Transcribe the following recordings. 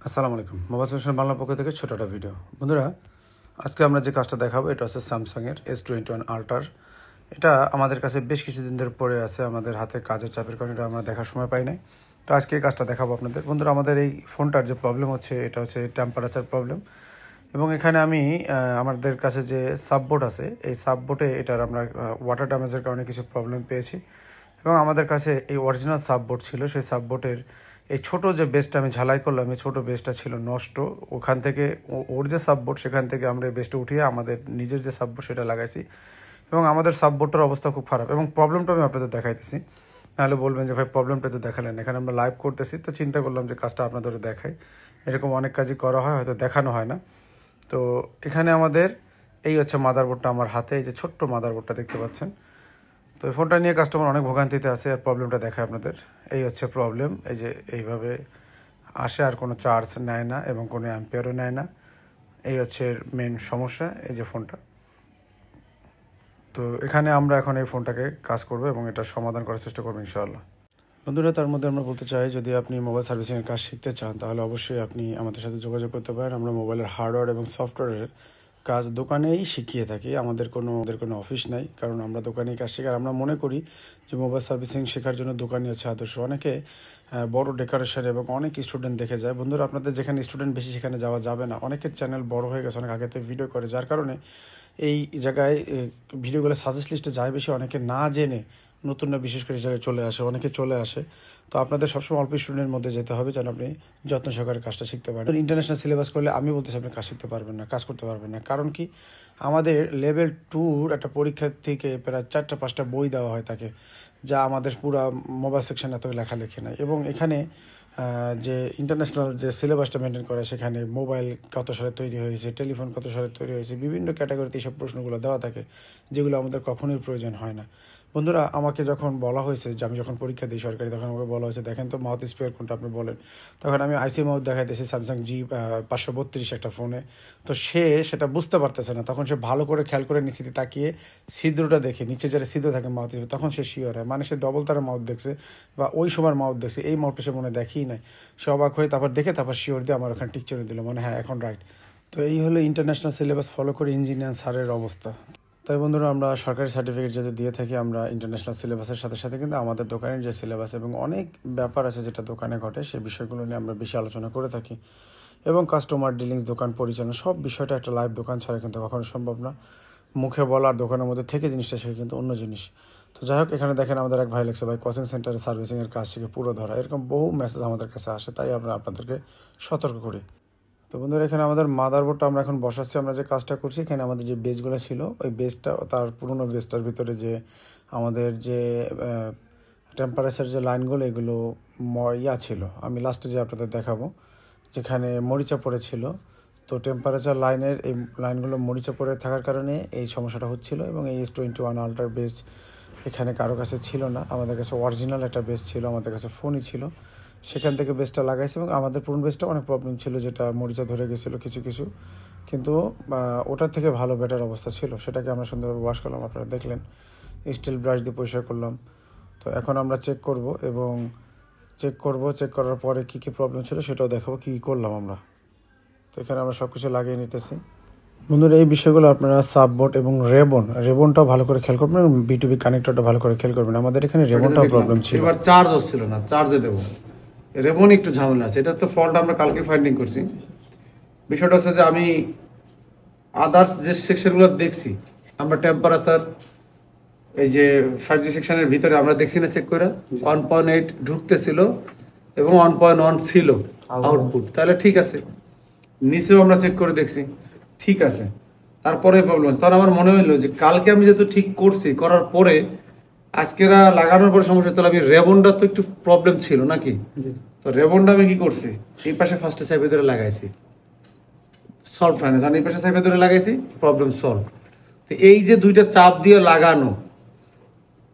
আসসালামু আলাইকুম। Mobile solution বাংলার পক্ষ থেকে ছোট একটা ভিডিও। বন্ধুরা, আজকে আমরা যে কাজটা দেখাবো এটা হচ্ছে স্যামসাংয়ের S21 আল্ট্রার। এটা আমাদের কাছে বেশ কিছুদিন ধরে পড়ে আছে, আমাদের হাতে কাজের চাপের কারণে এটা আমরা দেখার সময় পাই নাই। তো আজকে এই কাজটা দেখাবো আপনাদের। বন্ধুরা, আমাদের এই ফোনটার যে প্রবলেম হচ্ছে এটা হচ্ছে টেম্পারেচার প্রবলেম। এবং এখানে আমি আমাদের কাছে যে সাববোর্ড আছে এই সাববোর্ডে এটার আমরা ওয়াটার ড্যামেজের কারণে কিছু প্রবলেম পেয়েছি। এবং আমাদের কাছে এই অরিজিনাল সাববোর্ড ছিল, সেই সাববোর্ডের এই ছোট যে বেসটা আমি ঝালাই করলাম, এই ছোটো বেসটা ছিল নষ্ট। ওখান থেকে ওর যে সাববোর্ড সেখান থেকে আমরা এই বেসটা উঠিয়ে আমাদের নিজের যে সাববোর্ড সেটা লাগাইছি। এবং আমাদের সাববোর্ডটার অবস্থা খুব খারাপ এবং প্রবলেমটা আমি আপনাদের দেখাইতেছি। নাহলে বলবেন যে ভাই প্রবলেমটা তো দেখালেন, এখানে আমরা লাইভ করতেছি তো চিন্তা করলাম যে কাজটা আপনাদের দেখাই। এরকম অনেক কাজই করা হয়, হয়তো দেখানো হয় না। তো এখানে আমাদের এই হচ্ছে মাদারবোর্ডটা আমার হাতে, এই যে ছোট্ট মাদারবোর্ডটা দেখতে পাচ্ছেন। তো এই ফোনটা নিয়ে কাস্টমার অনেক ভোগান্তিতে আছে, আর প্রবলেমটা দেখায় আপনাদের। এই হচ্ছে প্রবলেম, এই যে এইভাবে আসে আর কোনো চার্জ নেয় না এবং কোনো অ্যাম্পিয়ারও নেয় না। এই হচ্ছে মেন সমস্যা এই যে ফোনটা। তো এখানে আমরা এখন এই ফোনটাকে কাজ করবো এবং এটা সমাধান করার চেষ্টা করবো ইনশাআল্লাহ। বন্ধুরা, তার মধ্যে আমরা বলতে চাই, যদি আপনি মোবাইল সার্ভিসিংয়ের কাজ শিখতে চান তাহলে অবশ্যই আপনি আমাদের সাথে যোগাযোগ করতে পারেন। আমরা মোবাইলের হার্ডওয়্যার এবং সফটওয়্যারের কাজ দোকানেই শিখিয়ে থাকি, আমাদের কোনো অফিস নাই, কারণ আমরা দোকানেই কাজ শিখি। আর আমরা মনে করি যে মোবাইল সার্ভিসিং শেখার জন্য দোকানই হচ্ছে আদর্শ। অনেকে বড় ডেকোরেশন এবং অনেক স্টুডেন্ট দেখে যায়। বন্ধুরা, আপনাদের যেখানে স্টুডেন্ট বেশি সেখানে যাওয়া যাবে না। অনেকের চ্যানেল বড় হয়ে গেছে, অনেক আগে থেকে ভিডিও করে, যার কারণে এই জায়গায় ভিডিওগুলো সাজেস্ট লিস্টে যায় বেশি, অনেকে না জেনে নতুনরা বিশেষ করে জায়গায় চলে আসে, অনেকে চলে আসে। তো আপনাদের সবসময় অল্প স্টুডেন্টের মধ্যে যেতে হবে যেন আপনি যত্ন সহকারে কাজটা শিখতে পারেন। ইন্টারন্যাশনাল সিলেবাস করলে আমি বলতেছি আপনি কাজ শিখতে পারবেন না, কাজ করতে পারবেন না। কারণ কি, আমাদের লেভেল 2 একটা পরীক্ষা থেকে প্রায় 4-5টা বই দেওয়া হয় তাকে, যা আমাদের পুরো মোবাইল সেকশন এত লেখালেখি নাই। এবং এখানে যে ইন্টারন্যাশনাল যে সিলেবাসটা মেনটেন করে, সেখানে মোবাইল কত সালে তৈরি হয়েছে, টেলিফোন কত সালে তৈরি হয়েছে, বিভিন্ন ক্যাটাগরিতে এইসব প্রশ্নগুলো দেওয়া থাকে, যেগুলো আমাদের কখনোই প্রয়োজন হয় না। বন্ধুরা, আমাকে যখন বলা হয়েছে যে আমি যখন পরীক্ষা দিই সরকারি, তখন আমাকে বলা হয়েছে দেখেন তো মাউথ স্পিয়ার কোনটা আপনি বলেন। তখন আমি আইসি মাউথ দেখাইতেছি স্যামসাং G532 একটা ফোনে। তো সেটা বুঝতে পারতেছে না, তখন সে ভালো করে খেয়াল করে নিচে তাকিয়ে ছিদ্রটা দেখে, নিচে যারা ছিদ্র থাকে মাউথ, তখন সে শিওর হয়, মানে সে ডবল তারের মাউথ দেখছে বা ওই সময় মাউথ দেখছে, এই মাউথটা সে মনে দেখেই নাই। সে অবাক হয়ে তারপর দেখে তারপর শিওর দিয়ে আমার ওখানে টিক চিহ্ন দিল, মানে হ্যাঁ এখন রাইট। তো এই হলো ইন্টারন্যাশনাল সিলেবাস ফলো করে ইঞ্জিনিয়ার স্যারের অবস্থা। তাই বন্ধুরা, আমরা সরকারি সার্টিফিকেট যেহেতু দিয়ে থাকি, আমরা ইন্টারন্যাশনাল সিলেবাসের সাথে সাথে কিন্তু আমাদের দোকানের যে সিলেবাস এবং অনেক ব্যাপার আছে যেটা দোকানে ঘটে, সেই বিষয়গুলো নিয়ে আমরা বেশি আলোচনা করে থাকি। এবং কাস্টমার ডিলিংস, দোকান পরিচালনা, সব বিষয়টা একটা লাইভ দোকান ছাড়া কিন্তু কখনো সম্ভব না। মুখে বলার দোকানের মধ্যে থেকে জিনিসটা শিখে কিন্তু অন্য জিনিস। তো যাই হোক, এখানে দেখেন আমাদের এক ভাই লেখছে ভাই কোচিং সেন্টারে সার্ভিসিংয়ের কাজ শিখে পুরো ধরা, এরকম বহু মেসেজ আমাদের কাছে আসে, তাই আমরা আপনাদেরকে সতর্ক করি। তো বন্ধুরা, এখানে আমাদের মাদারবোর্ডটা আমরা এখন বসাচ্ছি। আমরা যে কাজটা করছি, এখানে আমাদের যে বেসগুলো ছিল, ওই বেসটা তার পুরোনো বেসটার ভিতরে যে আমাদের যে টেম্পারেচার যে লাইনগুলো, এগুলো ছিল, আমি লাস্টে যে আপনাদের দেখাবো, যেখানে মরিচা পড়েছিল। তো টেম্পারেচার লাইনের এই লাইনগুলো মরিচা পড়ে থাকার কারণে এই সমস্যাটা হচ্ছিল। এবং এই S21 আল্ট্রার বেস এখানে কারো কাছে ছিল না, আমাদের কাছে অরিজিনাল একটা বেস ছিল, আমাদের কাছে ফোনই ছিল, সেখান থেকে বেসটা লাগাইছে। এবং আমাদের পুরনো বেসটা অনেক প্রবলেম ছিল, যেটা মরিচা ধরে গেছিলো কিছু কিছু, কিন্তু ওটার থেকে ভালো বেটার অবস্থা ছিল, সেটাকে আমরা সুন্দরভাবে ওয়াশ করলাম, আপনারা দেখলেন, স্টিল ব্রাশ দিয়ে পরিষ্কার করলাম। তো এখন আমরা চেক করব এবং চেক করার পরে কী কী প্রবলেম ছিল সেটাও দেখাবো, কী করলাম আমরা। তো এখানে আমরা সব কিছু লাগিয়ে নিতেছি। বন্ধুরা, এই বিষয়গুলো আপনারা সাববোর্ড এবং রেবনটাও ভালো করে খেয়াল করবেন, এবং B2B কানেক্টরটা ভালো করে খেয়াল করবেন। আমাদের এখানে রেবনটাও প্রবলেম ছিল, এবার চার্জ হচ্ছিল না, চার্জে দেবো, রেবন একটু ঝামেলা আছে। এটা তো ফল্ট আমরা কালকে ফাইন্ডিং করছি। বিষয়টা হচ্ছে যে আমি আদার্স যে সেকশনগুলো দেখছি, আমরা টেম্পারেচার এই যে 5G সেকশনের ভিতরে আমরা দেখছি না, চেক করে 1.8 ঢুকতেছিল এবং 1.1 ছিল আউটপুট, তাহলে ঠিক আছে। নিচেও আমরা চেক করে দেখছি, ঠিক আছে। তারপরে প্রবলেম আছে, তখন আমার মনে হইলো যে কালকে আমি যেহেতু ঠিক করছি, করার পরে আজকেরা লাগানোর পরে সমস্যা, তাহলে আমি রেবনটা তো একটু প্রবলেম ছিল নাকি। তো রেবনটা আমি কি করছি, এই পাশে ফার্স্টে সাইডে ধরে লাগাইছি, সলভ হয় না, জানি এই পাশে সাইডে ধরে লাগাইছি, প্রবলেম সলভ। তো এই যে দুইটা চাপ দিয়ে লাগানো,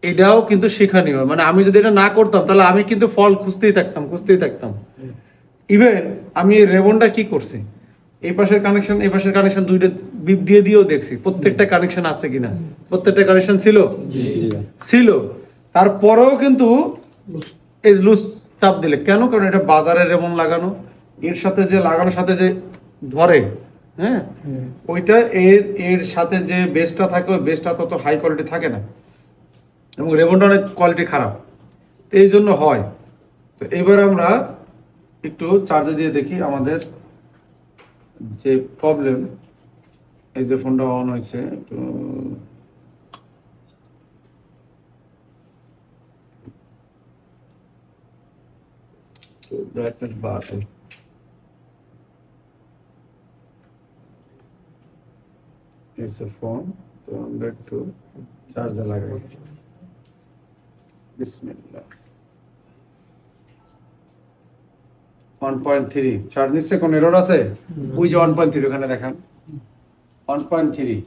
এটাও কিন্তু শেখানি হয়। মানে আমি যদি এটা না করতাম তাহলে আমি কিন্তু ফল খুঁজতেই থাকতাম। ইভেন আমি এই রেবনটা কি করছি, এই পাশের কানেকশন দুইটা বিপ দিয়ে দিয়েও দেখছি প্রত্যেকটা কানেকশন আছে কিনা, প্রত্যেকটা কানেকশন ছিল। তারপরেও কিন্তু লুজ চাপ দিলে কেন, কারণ এটা বাজারের রেবন লাগানো, এর সাথে যে লাগানোর সাথে যে ধরে, হ্যাঁ, ওইটা এর সাথে যে বেসটা থাকে ওই বেসটা তত হাই কোয়ালিটি থাকে না, এবং রেবনটা অনেক কোয়ালিটি খারাপ, তো এই জন্য হয়। তো এবার আমরা একটু চার্জে দিয়ে দেখি আমাদের যে প্রবলেম। এই যে ফোনটা অন হয়েছে, একটু ব্রাইটনেস বাড়ে। এই যে ফোন, তো আমরা একটু চার্জে লাগাই। বিসমিল্লাহ। 1.3 চার্জ নিচ্ছে, কোন এরর আছে? ওই যে 1.3 ওখানে দেখান 1.3,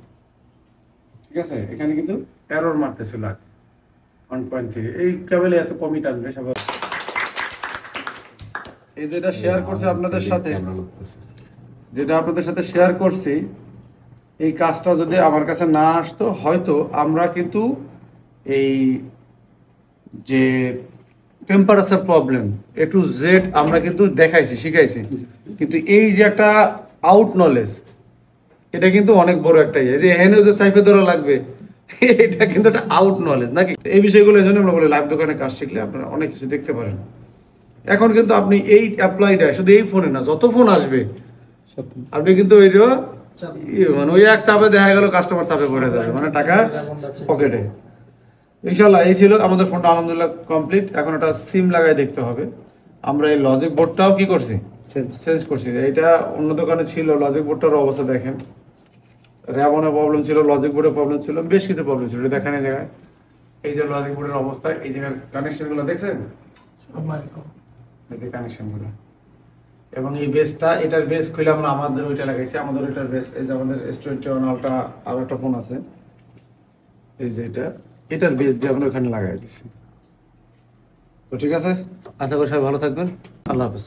ঠিক আছে, এখানে কিন্তু এরর মারতেছিল 1.3। এই কেবলে এত কমই টানবে সবাই। এই যেটা শেয়ার করছে আপনাদের সাথে, যেটা আপনাদের সাথে শেয়ার করছি, এই কাজটা যদি আমার কাছে না আসতো, হয়তো আমরা কিন্তু এই যে temperature problem A to Z আমরা কিন্তু দেখাইছি, শিখাইছি, কিন্তু এই যে একটা আউট নলেজ, এটা কিন্তু অনেক বড় একটা ইয়ে, যে এখানেও যে সাইফে ধরা লাগবে, এটা কিন্তু একটা আউট নলেজ নাকি। এই বিষয়গুলো এই জন্য আমরা বলি লাইভ দোকানে কাজ শিখলে আপনারা অনেক কিছু দেখতে পারেন। এখন কিন্তু আপনি এই অ্যাপ্লাইটা শুধু এই ফোনে না, যত ফোন আসবে আপনি কিন্তু ওইটা মানে ওই এক চাপে দেখা গেল কাস্টমার চাপে পড়ে যাবে, মানে টাকা পকেটে। ইনশাল্লাহ এই ছিল আমাদের ফোনটা, আলহামদুলিল্লাহ কমপ্লিট। এখন একটা সিম লাগাই দেখতে হবে। আমরা এই লজিক বোর্ডটাও কি করছি, চেঞ্জ করছি। এটা অন্য দোকানে ছিল, লজিক বোর্ডটার অবস্থা দেখেন, র্যাবনের প্রবলেম ছিল, লজিক বোর্ডের প্রবলেম ছিল, বেশ কিছু প্রবলেম ছিল, এটা দেখেন এই জায়গায়। এই যে লজিক বোর্ডের অবস্থা, এই জায়গার কানেকশনগুলো দেখছেন, এই যে কানেকশনগুলো, এবং এই বেসটা, এটার বেস খুলে আমরা আমাদের ওইটা লাগাইছি, আমাদের ওইটার বেস। এই যে আমাদের S21 আলট্রা আর একটা ফোন আছে, এই যে এটার বেস দিয়ে আমরা ওখানে লাগাই দিচ্ছি। তো ঠিক আছে, আশা করি সবাই ভালো থাকবেন। আল্লাহ হাফেজ।